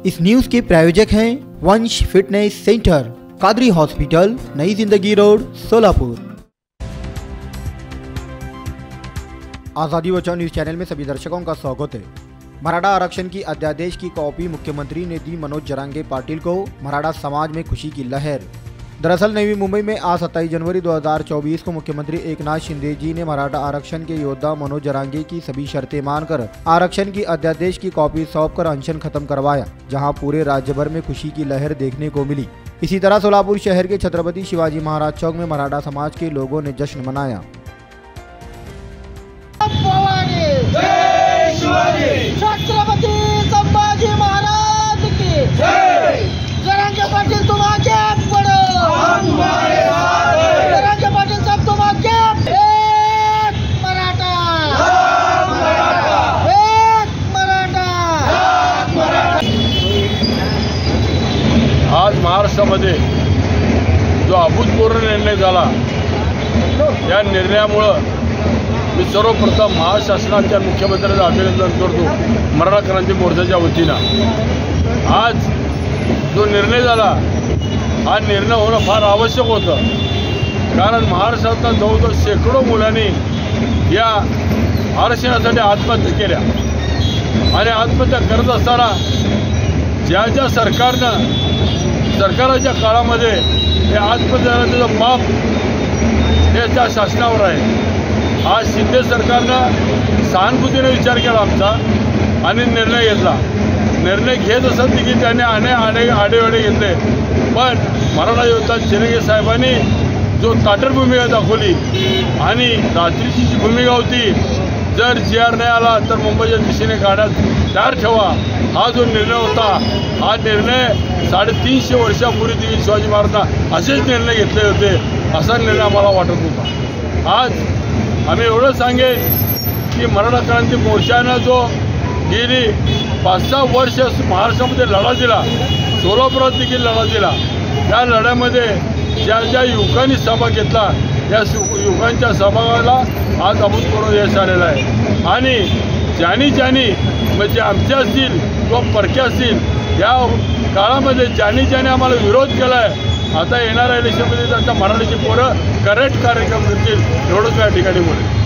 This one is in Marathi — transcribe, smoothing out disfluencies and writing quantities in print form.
इस न्यूज के प्रायोजक हैं वंश फिटनेस सेंटर, कादरी हॉस्पिटल, नई जिंदगी रोड, सोलापुर। आजादी बचाओ न्यूज चैनल में सभी दर्शकों का स्वागत है। मराठा आरक्षण की अध्यादेश की कॉपी मुख्यमंत्री ने दी मनोज जरांगे पाटिल को, मराठा समाज में खुशी की लहर। दरअसल नवी मुंबई में आज 27 जनवरी 2024 को मुख्यमंत्री एकनाथ शिंदे जी ने मराठा आरक्षण के योद्धा मनोज जरांगे की सभी शर्तें मानकर आरक्षण की अध्यादेश की कॉपी सौंपकर अनशन खत्म करवाया, जहां पूरे राज्य भर में खुशी की लहर देखने को मिली। इसी तरह सोलापुर शहर के छत्रपति शिवाजी महाराज चौक में मराठा समाज के लोगों ने जश्न मनाया। छत्रपति संभाजी महाराज की जय। जरांगे पाटिल तुम आगे बढ़ो, हम तुम्हारे साथ हैं। जरांगे पाटिल सब तुम आगे। एक मराठा, एक मराठा। आज महाराष्ट्रामध्ये जो अभूतपूर्व निर्णय झाला, या निर्णयामुळे मी सर्वप्रथम महाशासनाच्या मुख्यमंत्र्यांचं अभिनंदन करतो मराठा क्रांती मोर्चाच्या वतीनं। आज जो निर्णय झाला, हा निर्णय होणं फार आवश्यक होतं, कारण महाराष्ट्रातल्या जवळजवळ शेकडो मुलांनी या आरक्षणासाठी आत्महत्या केल्या आणि आत्महत्या करत असताना ज्या सरकाराच्या काळामध्ये हे आत्महत्याचं पाप हे त्या शासनावर आहे। आज शिंदे सरकारनं सहानुभूतीने विचार केला आमचा आणि निर्णय घेतला। निर्णय घेत असत की त्याने आडेवाडे घेतले, पण मराठा योद्धा जरांगे साहेबांनी जो ताटर भूमिका दाखवली आणि रात्रीची जी भूमिका होती, जर GR नाही आला तर मुंबईच्या दिशेने काढण्यात तयार ठेवा, हा जो निर्णय होता, हा निर्णय 350 वर्षापूर्वी देखील शिवाजी महाराजांना असेच निर्णय घेतले होते, असा निर्णय आम्हाला वाटत होता। आज आम्ही एवढं सांगेन की मराठा क्रांती मोर्चानं जो गेली 5-6 वर्ष महाराष्ट्रामध्ये लढा दिला, सोलापुरात देखील लढा दिला, त्या लढ्यामध्ये ज्या युवकांनी सहभाग घेतला, त्या युवकांच्या सहभागाला आज अभूतपूर्व यश आलेलं आहे। आणि ज्यांनी म्हणजे आमचे असतील किंवा परके असतील, या काळामध्ये ज्यांनी आम्हाला विरोध केला आहे, आता येणाऱ्या इलेक्शनमध्ये त्यांच्या मराठीची पोरं करेक्ट कार्यक्रम करतील, एवढंच या ठिकाणी बोलेल।